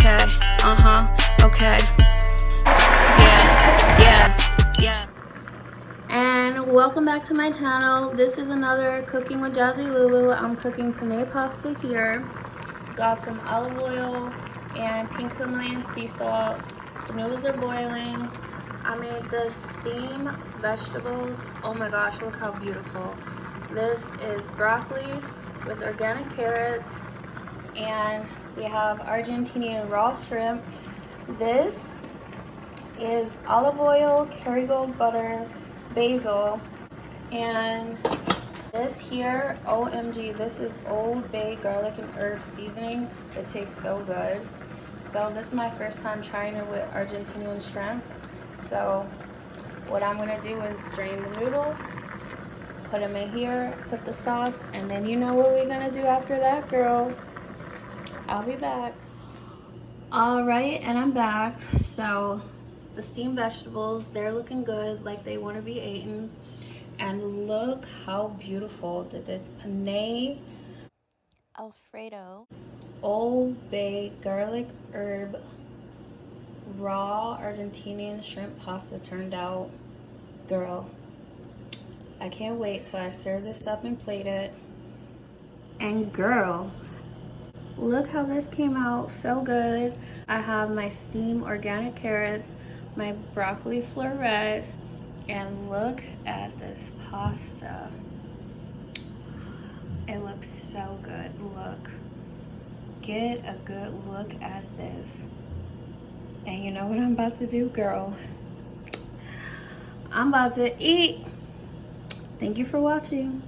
okay, okay. Yeah. And welcome back to my channel. This is another Cooking with Jazzilulu. I'm cooking penne pasta here. Got some olive oil and pink Himalayan sea salt. The noodles are boiling. I made the steamed vegetables. Oh my gosh, look how beautiful. This is broccoli with organic carrots, and we have Argentinian Raw Shrimp. This is olive oil, Kerrygold butter, basil, and this here, OMG, this is Old Bay garlic and herb seasoning. It tastes so good. So this is my first time trying it with Argentinian shrimp. So what I'm gonna do is drain the noodles, put them in here, put the sauce, and then you know what we're gonna do after that, girl. I'll be back. All right, and I'm back. So the steamed vegetables, they're looking good, like they want to be eaten. And look how beautiful that this penne Alfredo Old Bay garlic herb raw Argentinian shrimp pasta turned out. Girl, I can't wait till I serve this up and plate it. And girl, look how this came out, so good. I have my steamed organic carrots, my broccoli florets, and look at this pasta. It looks so good. Look, get a good look at this. And you know what I'm about to do, girl? I'm about to eat. Thank you for watching.